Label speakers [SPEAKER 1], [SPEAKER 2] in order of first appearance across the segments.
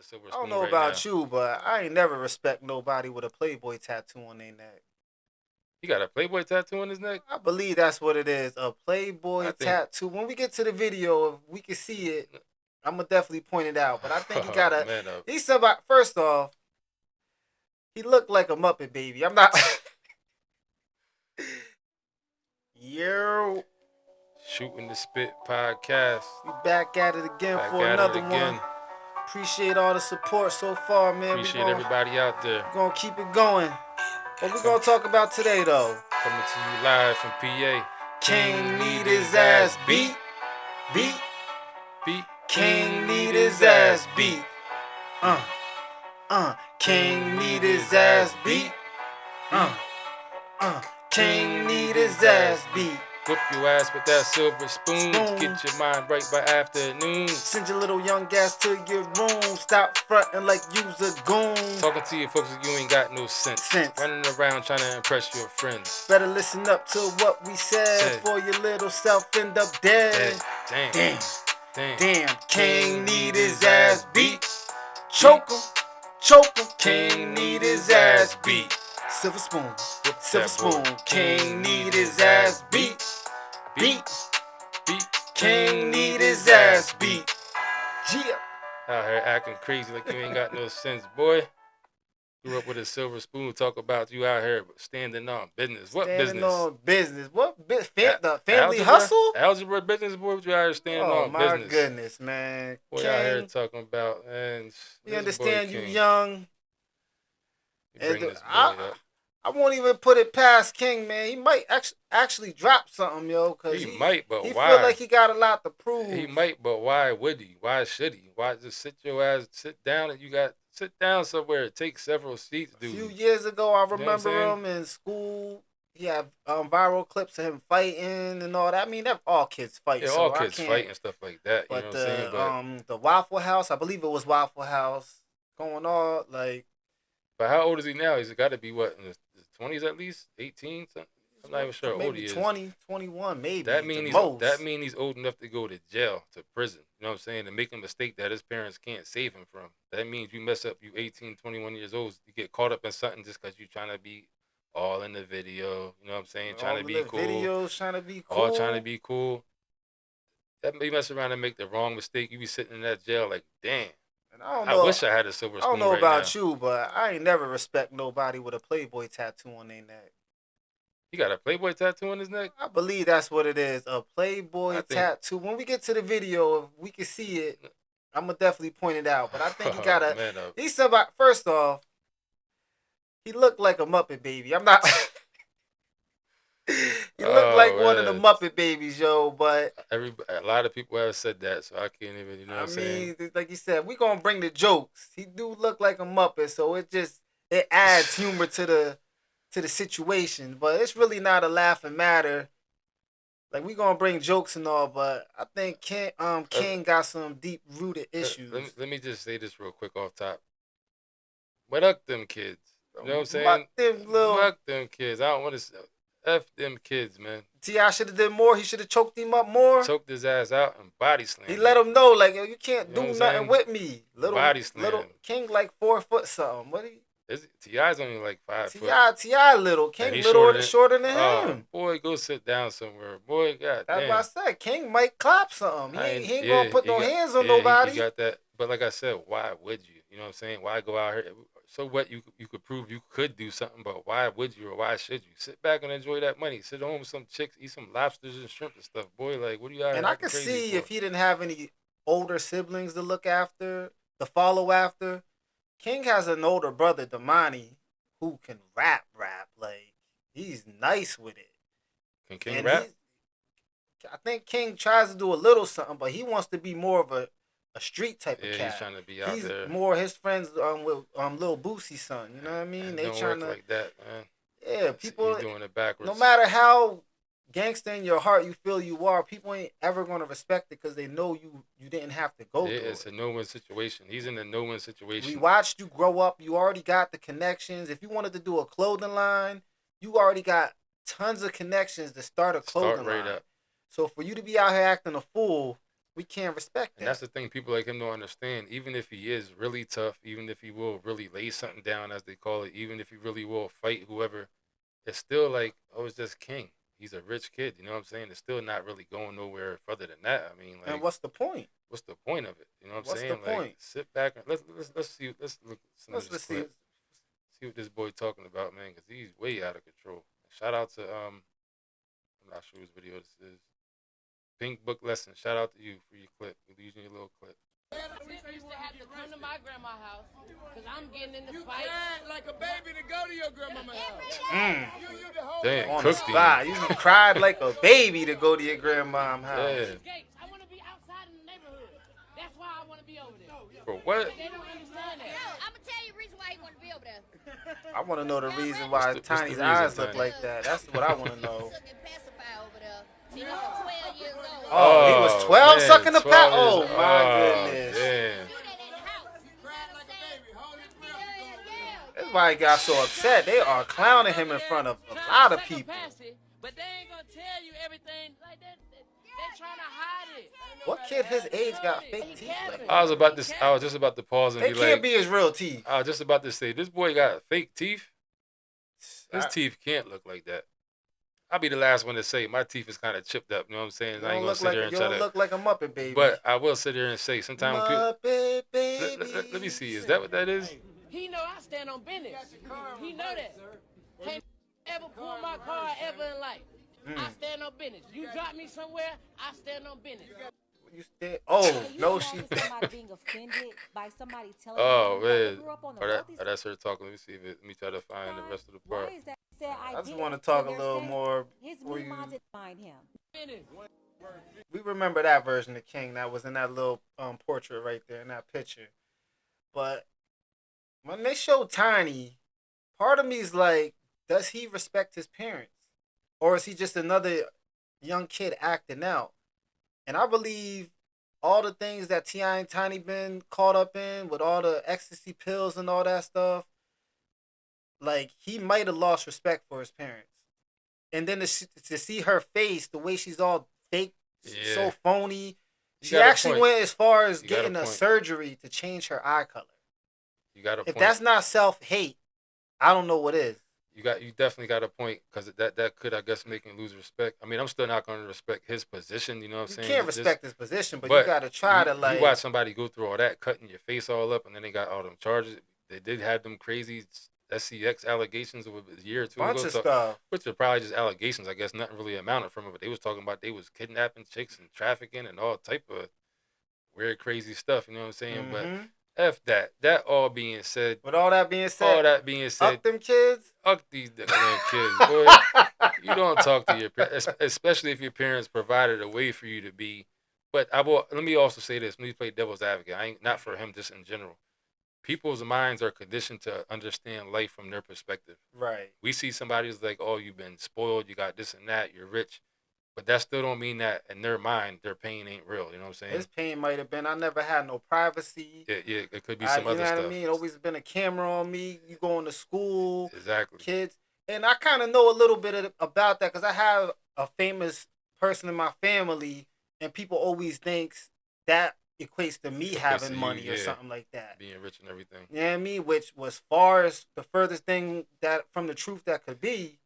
[SPEAKER 1] silver
[SPEAKER 2] I don't
[SPEAKER 1] spoon
[SPEAKER 2] know
[SPEAKER 1] right now.
[SPEAKER 2] about you, but I ain't never respect nobody with a Playboy tattoo on their neck.
[SPEAKER 1] He got a Playboy tattoo on his neck?
[SPEAKER 2] I believe that's what it is. A Playboy tattoo. When we get to the video, if we can see it, I'm gonna definitely point it out. But I think he got a. He's somebody. First off, he looked like a Muppet baby. I'm not. Yo.
[SPEAKER 1] Shootin The Spit podcast.
[SPEAKER 2] We back at it again for another one. Appreciate all the support so far, man.
[SPEAKER 1] Appreciate everybody out there.
[SPEAKER 2] We're gonna keep it going. What we gonna talk about today, though?
[SPEAKER 1] Coming to you live from PA.
[SPEAKER 2] King need his ass beat. King need his ass beat. King need his ass beat. King need his ass beat.
[SPEAKER 1] Whip your ass with that silver spoon. Get your mind right by afternoon.
[SPEAKER 2] Send your little young ass to your room. Stop frontin' like you's a goon.
[SPEAKER 1] Talking to you folks like you ain't got no sense. Running around trying to impress your friends.
[SPEAKER 2] Better listen up to what we said. For your little self end up dead. Damn. King need his ass beat. Choke him. King need his ass beat. Silver spoon. King need his ass beat. King need his ass beat. Yeah.
[SPEAKER 1] Out here acting crazy like you ain't got no sense, boy. Grew up with a silver spoon. Talk about you out here standing on business. What business?
[SPEAKER 2] Standing on business. What business? The family hustle?
[SPEAKER 1] Algebra business, boy. What you out here standing on business?
[SPEAKER 2] Oh, my goodness, man.
[SPEAKER 1] Boy, out here talking about, man.
[SPEAKER 2] We understand you young.
[SPEAKER 1] Bring this boy up.
[SPEAKER 2] I won't even put it past King, man. He might actually drop something, yo. Cause
[SPEAKER 1] he might, but
[SPEAKER 2] he
[SPEAKER 1] why?
[SPEAKER 2] He feel like he got a lot to prove.
[SPEAKER 1] He might, but why would he? Why should he? Why just sit down and sit down somewhere. It takes several seats, dude.
[SPEAKER 2] A few years ago, I remember him in school. He had viral clips of him fighting and all that. I mean, all kids fight.
[SPEAKER 1] Yeah,
[SPEAKER 2] so
[SPEAKER 1] all kids fight and stuff like that.
[SPEAKER 2] But
[SPEAKER 1] you know what I'm saying?
[SPEAKER 2] The Waffle House, I believe it was Waffle House, going on like.
[SPEAKER 1] But how old is he now? He's got to be what, in his 20s at least? 18? I'm not even sure how old he is.
[SPEAKER 2] 20, 21, maybe.
[SPEAKER 1] That means he's old enough to go to jail, to prison. You know what I'm saying? To make a mistake that his parents can't save him from. That means you mess up, you 18, 21 years old, you get caught up in something just because you're trying to be all in the video. You know what I'm saying? Trying to be cool.
[SPEAKER 2] Videos, trying to be cool.
[SPEAKER 1] All trying to be cool. That may mess around and make the wrong mistake. You be sitting in that jail like, damn. I wish I had a silver spoon.
[SPEAKER 2] I don't know about you, but I ain't never respect nobody with a Playboy tattoo on their neck.
[SPEAKER 1] He got a Playboy tattoo on his neck?
[SPEAKER 2] I believe that's what it is. A Playboy tattoo. When we get to the video, if we can see it, I'm gonna definitely point it out. But I think he got a. He's somebody. First off, he looked like a Muppet baby. I'm not. He looked like one of the Muppet babies, yo. But
[SPEAKER 1] a lot of people have said that, so I can't even. You know what I'm saying?
[SPEAKER 2] I mean, like you said, we gonna bring the jokes. He do look like a Muppet, so it adds humor to the situation. But it's really not a laughing matter. Like, we gonna bring jokes and all, but I think King got some deep rooted issues.
[SPEAKER 1] Let me just say this real quick off top. What up, them kids? You know what I'm saying? Fuck them kids. I don't want to. F them kids, man.
[SPEAKER 2] T.I. should have did more. He should have choked him up more.
[SPEAKER 1] Choked his ass out and body slammed.
[SPEAKER 2] He let him know, like, yo, you can't do nothing with me.
[SPEAKER 1] Body slam.
[SPEAKER 2] Little King like 4 foot something. What
[SPEAKER 1] T.I.'s only like 5 foot.
[SPEAKER 2] T.I. little. King shorter than him.
[SPEAKER 1] Boy, go sit down somewhere. Boy, goddamn.
[SPEAKER 2] That's what I said. King might clap something. He ain't gonna put no hands on nobody.
[SPEAKER 1] He got that. But like I said, why would you? You know what I'm saying? Why go out here? So what? You could prove you could do something, but why would you or why should you? Sit back and enjoy that money. Sit home with some chicks, eat some lobsters and shrimp and stuff. Boy, like, what do you out here?
[SPEAKER 2] And I could see if he didn't have any older siblings to look after, to follow after. King has an older brother, Damani, who can rap. Like, he's nice with it.
[SPEAKER 1] Can King rap?
[SPEAKER 2] I think King tries to do a little something, but he wants to be more of a street type of cat.
[SPEAKER 1] He's trying to be out there.
[SPEAKER 2] He's more his friends with Lil Boosie's son. You know what I mean?
[SPEAKER 1] And
[SPEAKER 2] they trying to
[SPEAKER 1] like that, man.
[SPEAKER 2] Yeah, people.
[SPEAKER 1] He's doing it backwards.
[SPEAKER 2] No matter how gangster in your heart you feel you are, people ain't ever gonna respect it because they know you didn't have to go through it.
[SPEAKER 1] It's a no-win situation. He's in a no-win situation.
[SPEAKER 2] We watched you grow up. You already got the connections. If you wanted to do a clothing line, you already got tons of connections to start a clothing line. Up. So for you to be out here acting a fool, We can't respect that.
[SPEAKER 1] And that's the thing people like him don't understand. Even if he is really tough, even if he will really lay something down, as they call it, even if he really will fight whoever, it's still like, oh, it's just King. He's a rich kid. You know what I'm saying? It's still not really going nowhere further than that. I mean, like,
[SPEAKER 2] and what's the point?
[SPEAKER 1] What's the point of it? You know what I'm
[SPEAKER 2] What's
[SPEAKER 1] saying?
[SPEAKER 2] the point?
[SPEAKER 1] Like, sit back and let's see. Let's look at some of this clip. See what this boy talking about, man, because he's way out of control. Shout out to I'm not sure whose video this is. Pink Book Lesson. Shout out to you for your clip. We're using your little clip.
[SPEAKER 3] Used to have to come to my grandma's house because I'm getting in the fight. You cried like a baby to go to your grandma's house.
[SPEAKER 1] Damn,
[SPEAKER 2] on the spot. You cried like a baby to go to your grandma's house.
[SPEAKER 1] Yeah.
[SPEAKER 3] I want to be outside in the neighborhood. That's why I want to be over there.
[SPEAKER 1] For what?
[SPEAKER 3] They don't understand that.
[SPEAKER 4] I'm gonna tell you the reason why he want to be over there.
[SPEAKER 2] I want to know the reason why Tiny's eyes look like that. That's what I want to know. Oh, he was 12 sucking the pack. Oh my goodness.
[SPEAKER 1] Damn.
[SPEAKER 2] That's why he got so upset. They are clowning him in front of a lot of people.
[SPEAKER 3] But they ain't gonna tell you everything like that. They're trying to hide it.
[SPEAKER 2] What kid his age got fake teeth like that?
[SPEAKER 1] I was just about to pause and
[SPEAKER 2] they
[SPEAKER 1] be like,
[SPEAKER 2] they can't be his real teeth.
[SPEAKER 1] I was just about to say, this boy got fake teeth. His teeth can't look like that. I'll be the last one to say my teeth is kind of chipped up. You know what I'm saying? I ain't gonna sit there and try to
[SPEAKER 2] look like a Muppet baby.
[SPEAKER 1] But I will sit there and say, sometimes
[SPEAKER 2] Muppet baby.
[SPEAKER 1] Let me see. Is that what that is?
[SPEAKER 3] He know I stand on business. He know that. Can't ever pull my car ever in life. I stand on business. You drop me somewhere, I stand on business.
[SPEAKER 2] You stand? Oh no, she.
[SPEAKER 5] Somebody being offended by somebody telling
[SPEAKER 1] Oh
[SPEAKER 5] them
[SPEAKER 1] man, that's her talking. Let me see if let me try to find the rest of the part.
[SPEAKER 5] Why is that said
[SPEAKER 2] I just want to talk a little more.
[SPEAKER 5] His mom didn't mind him.
[SPEAKER 2] We remember that version of King that was in that little portrait right there in that picture. But when they show Tiny, part of me is like, does he respect his parents? Or is he just another young kid acting out? And I believe all the things that T.I. and Tiny been caught up in with all the ecstasy pills and all that stuff, like, he might have lost respect for his parents. And then to see her face, the way she's all fake, so phony, she actually went as far as getting a surgery to change her eye color.
[SPEAKER 1] You got a point.
[SPEAKER 2] If that's not self-hate, I don't know what is.
[SPEAKER 1] You definitely got a point, because that could, I guess, make him lose respect. I mean, I'm still not going to respect his position. You know what I'm saying?
[SPEAKER 2] You can't respect his position, but you got to try to, like.
[SPEAKER 1] You watch somebody go through all that, cutting your face all up, and then they got all them charges. They did have them crazy SCX allegations over a year or two
[SPEAKER 2] bunch
[SPEAKER 1] ago.
[SPEAKER 2] Of stuff.
[SPEAKER 1] Which are probably just allegations. I guess nothing really amounted from it, but they was talking about they was kidnapping chicks and trafficking and all type of weird, crazy stuff. You know what I'm saying?
[SPEAKER 2] Mm-hmm.
[SPEAKER 1] But F that. That all being said.
[SPEAKER 2] With all that being said.
[SPEAKER 1] Fuck
[SPEAKER 2] them kids.
[SPEAKER 1] Fuck these damn kids, boy. You don't talk to your parents, especially if your parents provided a way for you to be. But let me also say this. Let me play devil's advocate. I ain't not for him, just in general. People's minds are conditioned to understand life from their perspective.
[SPEAKER 2] Right.
[SPEAKER 1] We see somebody who's like, oh, you've been spoiled, you got this and that, you're rich. But that still don't mean that in their mind, their pain ain't real. You know what I'm saying?
[SPEAKER 2] His pain might have been, I never had no privacy.
[SPEAKER 1] Yeah, it could be some other stuff.
[SPEAKER 2] You know what I mean? Always been a camera on me. You going to school.
[SPEAKER 1] Exactly.
[SPEAKER 2] Kids. And I kind of know a little bit about that because I have a famous person in my family, and people always thinks that equates to me having money or something like that.
[SPEAKER 1] Being rich and everything.
[SPEAKER 2] You know what I mean? Which was far as the furthest thing that from the truth that could be.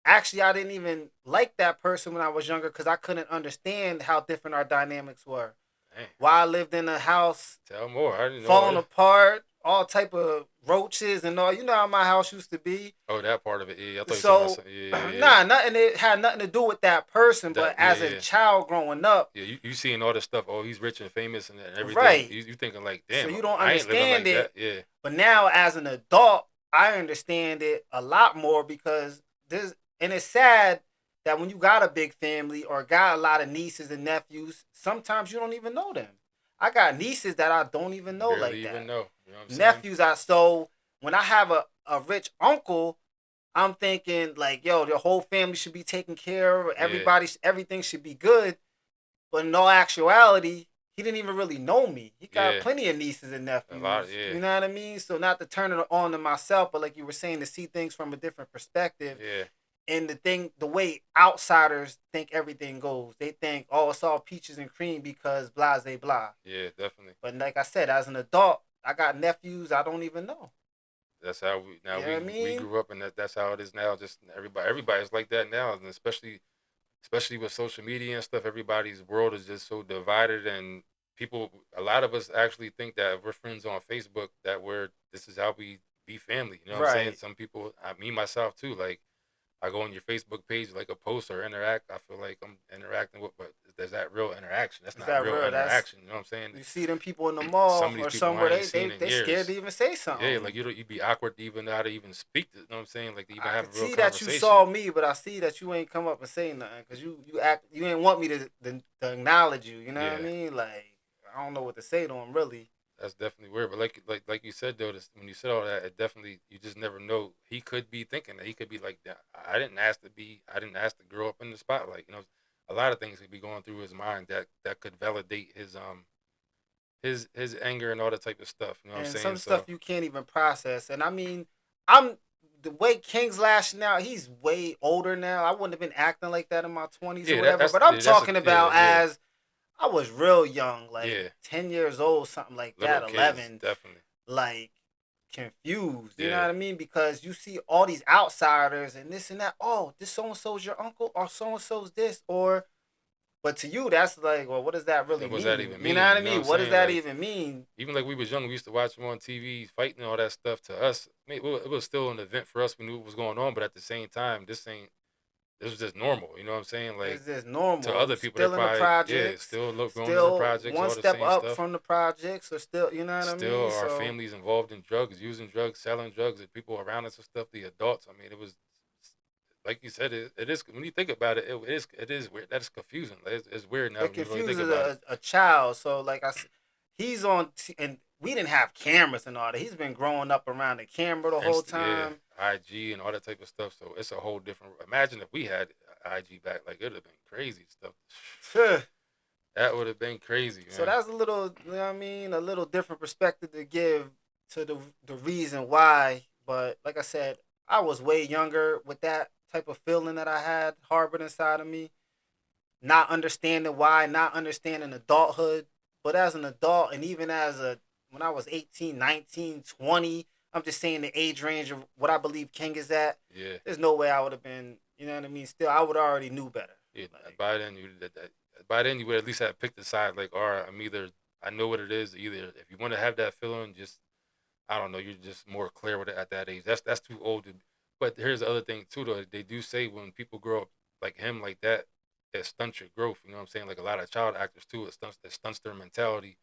[SPEAKER 2] Actually, I didn't even like that person when I was younger because I couldn't understand how different our dynamics were.
[SPEAKER 1] Dang.
[SPEAKER 2] While I lived in a house,
[SPEAKER 1] tell more. I didn't know
[SPEAKER 2] falling apart, all type of roaches and all. You know how my house used to be.
[SPEAKER 1] Oh, that part of it. Yeah, I thought you were
[SPEAKER 2] Nah, nothing. It had nothing to do with that person. But as a child growing up,
[SPEAKER 1] you seeing all this stuff. Oh, he's rich and famous and everything.
[SPEAKER 2] Right.
[SPEAKER 1] You thinking like, damn.
[SPEAKER 2] So you don't
[SPEAKER 1] I ain't
[SPEAKER 2] understand
[SPEAKER 1] living like
[SPEAKER 2] it.
[SPEAKER 1] That. Yeah.
[SPEAKER 2] But now, as an adult, I understand it a lot more because there's. And it's sad that when you got a big family or got a lot of nieces and nephews, sometimes you don't even know them. I got nieces that I don't even know like that.
[SPEAKER 1] Even know. You know what I'm
[SPEAKER 2] Nephews, so when I have a rich uncle, I'm thinking like, yo, the whole family should be taken care of. Everything should be good. But in all actuality, he didn't even really know me. He got plenty of nieces and nephews.
[SPEAKER 1] A lot, yeah.
[SPEAKER 2] You know what I mean? So not to turn it on to myself, but like you were saying, to see things from a different perspective.
[SPEAKER 1] Yeah.
[SPEAKER 2] And the way outsiders think everything goes, they think, oh, it's all peaches and cream because blah, blah, blah.
[SPEAKER 1] Yeah, definitely.
[SPEAKER 2] But like I said, as an adult, I got nephews I don't even know.
[SPEAKER 1] That's how we now
[SPEAKER 2] You know what I
[SPEAKER 1] we
[SPEAKER 2] mean?
[SPEAKER 1] grew up, and that's how it is now. Just everybody's like that now, and especially with social media and stuff. Everybody's world is just so divided, and people. A lot of us actually think that if we're friends on Facebook, that this is how we be family. You know what I'm saying?
[SPEAKER 2] Right.
[SPEAKER 1] Some people, me myself too, like. I go on your Facebook page, like a post or interact. I feel like I'm interacting with, but there's that real interaction. That's
[SPEAKER 2] Is
[SPEAKER 1] not
[SPEAKER 2] that
[SPEAKER 1] real
[SPEAKER 2] real? That's
[SPEAKER 1] interaction. You know what I'm saying?
[SPEAKER 2] you see them people in the
[SPEAKER 1] Some
[SPEAKER 2] mall
[SPEAKER 1] of these
[SPEAKER 2] or
[SPEAKER 1] people I
[SPEAKER 2] somewhere
[SPEAKER 1] ain't seen in
[SPEAKER 2] they scared to
[SPEAKER 1] years.
[SPEAKER 2] even say
[SPEAKER 1] Yeah,
[SPEAKER 2] something.
[SPEAKER 1] like you'd be awkward to even know how to even speak. You know what I'm saying? Like to even
[SPEAKER 2] I
[SPEAKER 1] have a
[SPEAKER 2] could
[SPEAKER 1] real
[SPEAKER 2] see that you
[SPEAKER 1] conversation.
[SPEAKER 2] saw me, but I see that you ain't come up and say nothing because you ain't want me to acknowledge you. You know what I
[SPEAKER 1] Yeah,
[SPEAKER 2] mean? Like I don't know what to say to him really.
[SPEAKER 1] that's definitely weird. But like you said though, when you said all that, it definitely you just never know. He could be thinking that he could be like that. I didn't ask to grow up in the spotlight. You know, a lot of things could be going through his mind that could validate his anger and all that type of stuff. You know what I'm
[SPEAKER 2] And
[SPEAKER 1] saying?
[SPEAKER 2] some
[SPEAKER 1] So
[SPEAKER 2] stuff you can't even process. And I mean, I'm the way King's lashing out. He's way older now. I wouldn't have been acting like that in my 20s or
[SPEAKER 1] yeah,
[SPEAKER 2] whatever. But I'm
[SPEAKER 1] that's a
[SPEAKER 2] talking about
[SPEAKER 1] yeah
[SPEAKER 2] as I was real young, like
[SPEAKER 1] yeah
[SPEAKER 2] 10 years old, something like
[SPEAKER 1] little
[SPEAKER 2] that,
[SPEAKER 1] kids
[SPEAKER 2] 11,
[SPEAKER 1] definitely
[SPEAKER 2] like confused. You know
[SPEAKER 1] yeah
[SPEAKER 2] what I mean? Because you see all these outsiders and this and that. Oh, this so and so's your uncle, or so and so's this, or but to you, that's like, well, what does that really
[SPEAKER 1] what does that
[SPEAKER 2] mean?
[SPEAKER 1] even
[SPEAKER 2] You know
[SPEAKER 1] mean?
[SPEAKER 2] what I
[SPEAKER 1] You know what I'm
[SPEAKER 2] mean? What does
[SPEAKER 1] saying?
[SPEAKER 2] that
[SPEAKER 1] Like
[SPEAKER 2] even mean?
[SPEAKER 1] even like we was young, we used to watch him on TV fighting and all that stuff. To us, I mean, it was still an event for us. We knew what was going on, but at the same time, this was just normal. You know what I'm saying? Like
[SPEAKER 2] It's just
[SPEAKER 1] to
[SPEAKER 2] normal.
[SPEAKER 1] other people, they're
[SPEAKER 2] Still in the
[SPEAKER 1] probably
[SPEAKER 2] projects,
[SPEAKER 1] still going to the
[SPEAKER 2] still
[SPEAKER 1] projects,
[SPEAKER 2] one
[SPEAKER 1] all the
[SPEAKER 2] step
[SPEAKER 1] same
[SPEAKER 2] up
[SPEAKER 1] stuff.
[SPEAKER 2] from the projects, or still, you know what I
[SPEAKER 1] Still,
[SPEAKER 2] mean?
[SPEAKER 1] our
[SPEAKER 2] So
[SPEAKER 1] families involved in drugs, using drugs, selling drugs, and people around us and stuff. The adults. I mean, it was like you said. It is when you think about it. It is weird. That's confusing. It's weird now
[SPEAKER 2] it
[SPEAKER 1] when you really think
[SPEAKER 2] confuses
[SPEAKER 1] about it.
[SPEAKER 2] a child. So like he's on, and we didn't have cameras and all that. He's been growing up around the camera the whole
[SPEAKER 1] Yeah,
[SPEAKER 2] time.
[SPEAKER 1] IG and all that type of stuff. So it's a whole different. Imagine if we had IG back, like it'd have been crazy stuff. That would have been crazy,
[SPEAKER 2] So
[SPEAKER 1] man.
[SPEAKER 2] that's a little, you know what I mean, a little different perspective to give to the reason why. But like I said, I was way younger with that type of feeling that I had harbored inside of me, not understanding why, not understanding adulthood. But as an adult, and even as when I was 18, 19, 20, I'm just saying the age range of what I believe King is at.
[SPEAKER 1] Yeah,
[SPEAKER 2] There's no way I would have been, you know what I mean? Still, I would already knew better.
[SPEAKER 1] yeah.
[SPEAKER 2] Like,
[SPEAKER 1] By then you would at least have picked a side. Like, all right, I know what it is. Either if you want to have that feeling, just I don't know, you're just more clear with it at that age. That's too old to. But here's the other thing too, though. They do say when people grow up like him, like that, it stunts your growth. You know what I'm saying? Like a lot of child actors too, it stunts their mentality.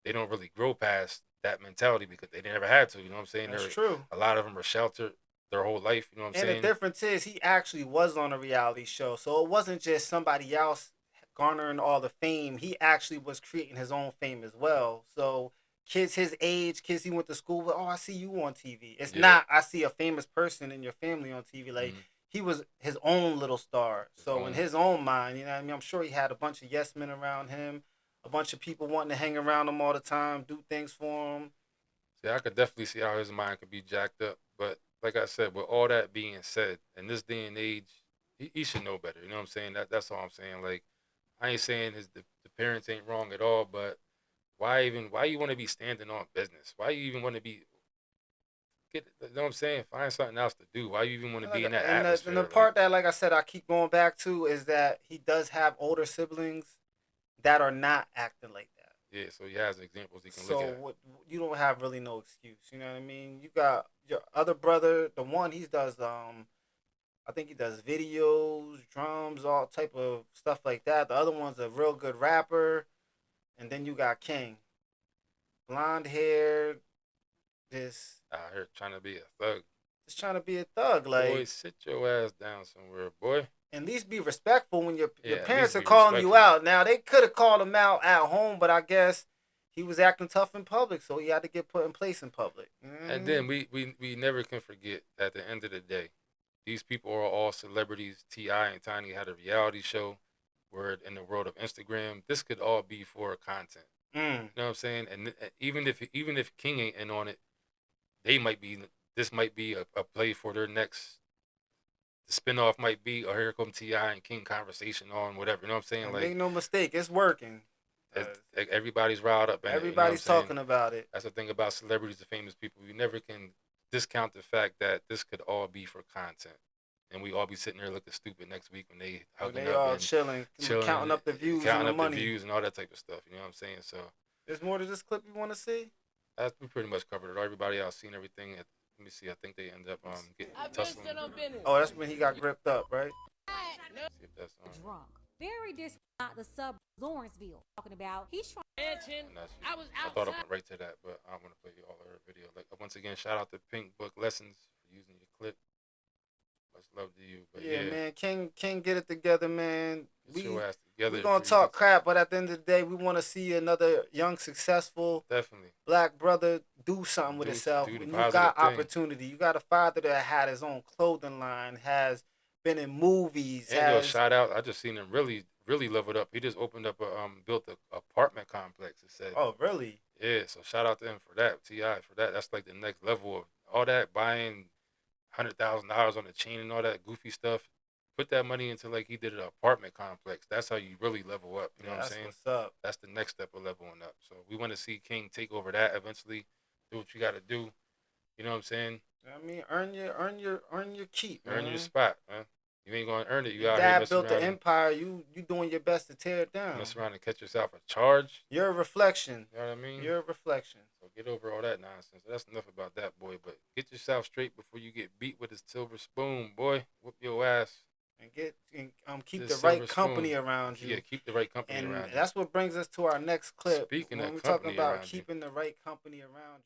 [SPEAKER 1] They don't really grow past that mentality because they never had to. You know what I'm saying?
[SPEAKER 2] that's true.
[SPEAKER 1] A lot of them are sheltered their whole life. You know what I'm
[SPEAKER 2] And the
[SPEAKER 1] saying?
[SPEAKER 2] difference is he actually was on a reality show. So it wasn't just somebody else garnering all the fame. He actually was creating his own fame as well. So kids his age, kids he went to school with, oh, I see you on TV. It's
[SPEAKER 1] Yeah.
[SPEAKER 2] not I see a famous person in your family on TV. Like
[SPEAKER 1] Mhm.
[SPEAKER 2] he was his own little star.
[SPEAKER 1] His
[SPEAKER 2] So in
[SPEAKER 1] own.
[SPEAKER 2] his own mind, you know what I mean? I'm sure he had a bunch of yes men around him, a bunch of people wanting to hang around him all the time, do things for him.
[SPEAKER 1] See, I could definitely see how his mind could be jacked up. But like I said, with all that being said, in this day and age, he should know better. You know what I'm saying? That's all I'm saying. Like I ain't saying the parents ain't wrong at all, but why you want to be standing on business? Why you even want to be you know what I'm saying? Find something else to do. Why you even want to be in that
[SPEAKER 2] And the
[SPEAKER 1] atmosphere? Like
[SPEAKER 2] part that, like I said, I keep going back to is that he does have older siblings that are not acting like that.
[SPEAKER 1] yeah, so he has examples he can look
[SPEAKER 2] So
[SPEAKER 1] at.
[SPEAKER 2] what you don't have really no excuse. You know what I mean? You got your other brother, the one he does I think he does videos, drums, all type of stuff like that. The other one's a real good rapper, and then you got King, blonde hair, this
[SPEAKER 1] Out here trying to be a thug.
[SPEAKER 2] just trying to be a thug.
[SPEAKER 1] Boy,
[SPEAKER 2] Like
[SPEAKER 1] sit your ass down somewhere, boy.
[SPEAKER 2] at least be respectful when your
[SPEAKER 1] Yeah, at least
[SPEAKER 2] parents are
[SPEAKER 1] be
[SPEAKER 2] calling you
[SPEAKER 1] respectful.
[SPEAKER 2] out. Now they could have called him out at home, but I guess he was acting tough in public, so he had to get put in place in public.
[SPEAKER 1] And then we never can forget at the end of the day, these people are all celebrities. Ti and Tiny had a reality show. Where in the world of Instagram, this could all be for content.
[SPEAKER 2] Mm.
[SPEAKER 1] You know what I'm saying? And even if King ain't in on it, they might be. This might be a play for their next the spinoff might be, or here come T.I. and King conversation on whatever. You know what I'm saying?
[SPEAKER 2] And
[SPEAKER 1] Like,
[SPEAKER 2] make no mistake, it's working.
[SPEAKER 1] like everybody's riled up in it. You know what I'm
[SPEAKER 2] Everybody's
[SPEAKER 1] saying?
[SPEAKER 2] talking about it.
[SPEAKER 1] That's the thing about celebrities and famous people. You never can discount the fact that this could all be for content. And we all be sitting there looking stupid next week when they
[SPEAKER 2] When
[SPEAKER 1] hugging
[SPEAKER 2] they
[SPEAKER 1] up
[SPEAKER 2] all
[SPEAKER 1] and
[SPEAKER 2] chilling, counting up the views
[SPEAKER 1] counting
[SPEAKER 2] and the
[SPEAKER 1] up
[SPEAKER 2] money.
[SPEAKER 1] the views and all that type of stuff. You know what I'm saying? So
[SPEAKER 2] there's more to this clip you want to see?
[SPEAKER 1] we pretty much covered it. Everybody else seen everything. Let me see. I think they end up getting tussling.
[SPEAKER 2] Oh, that's when he got gripped up, right?
[SPEAKER 1] See if that's
[SPEAKER 5] Drunk. Very not the sub Lawrenceville talking about. He's trying.
[SPEAKER 3] I was
[SPEAKER 1] I thought I went right to that, but I want to play you all of her video. Like once again, shout out to Pink Book Lessons for using your clip. Much love to you. But
[SPEAKER 2] yeah, man, King, get it together, man.
[SPEAKER 1] Get your ass together.
[SPEAKER 2] We gonna talk crap, but at the end of the day, we want to see another young, successful,
[SPEAKER 1] definitely
[SPEAKER 2] black brother do something with himself.
[SPEAKER 1] Do
[SPEAKER 2] you got opportunity. You got a father that had his own clothing line, has been in movies.
[SPEAKER 1] And shout out! I just seen him really leveled up. He just opened up built an apartment complex. It said.
[SPEAKER 2] Oh, really?
[SPEAKER 1] Yeah. So shout out to him for that. T.I. for that. That's like the next level of all that buying $100,000 on the chain and all that goofy stuff. Put that money into like he did an apartment complex. That's how you really level up. You know what I'm saying?
[SPEAKER 2] What's up?
[SPEAKER 1] That's the next step of leveling up. So we want to see King take over that eventually. Do what you got to do. You know what I'm saying?
[SPEAKER 2] I mean, earn your keep, man.
[SPEAKER 1] Earn your spot, man. You ain't gonna earn it. You
[SPEAKER 2] your
[SPEAKER 1] out
[SPEAKER 2] dad
[SPEAKER 1] here
[SPEAKER 2] built the empire. You doing your best to tear it down.
[SPEAKER 1] Mess around and catch yourself a charge.
[SPEAKER 2] You're a reflection.
[SPEAKER 1] You know what I mean?
[SPEAKER 2] You're a reflection.
[SPEAKER 1] So get over all that nonsense. That's enough about that, boy. But get yourself straight before you get beat with a silver spoon, boy. Whoop your ass.
[SPEAKER 2] And keep the right company around you.
[SPEAKER 1] Yeah, keep the right company around you.
[SPEAKER 2] And that's what brings us to our next clip.
[SPEAKER 1] Speaking
[SPEAKER 2] when
[SPEAKER 1] of
[SPEAKER 2] we're
[SPEAKER 1] company
[SPEAKER 2] talking about
[SPEAKER 1] around
[SPEAKER 2] keeping the right company around you.